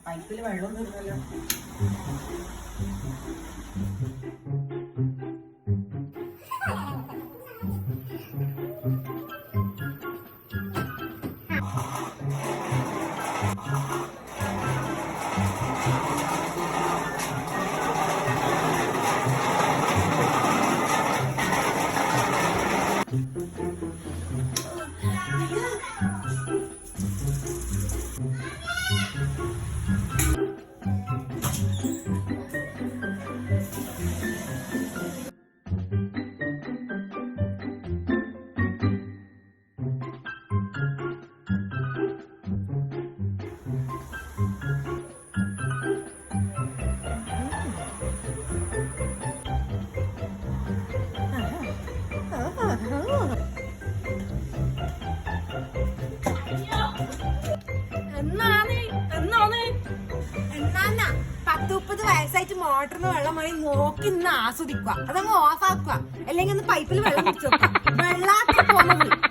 പൈപ്പിൽ വെള്ളം തീർന്നല്ലോ. എന്നാ 10-30 വയസ്സായിട്ട് മോട്ടറിന് വെള്ളം മണി നോക്കി നിന്ന് ആസ്വദിക്കുക, അതങ്ങ് ഓഫ് ആക്കുക, അല്ലെങ്കിൽ ഒന്ന് പൈപ്പിൽ വെള്ളം കുടിച്ചു വെക്കുക. വെള്ളാക്കി പോകുന്നത്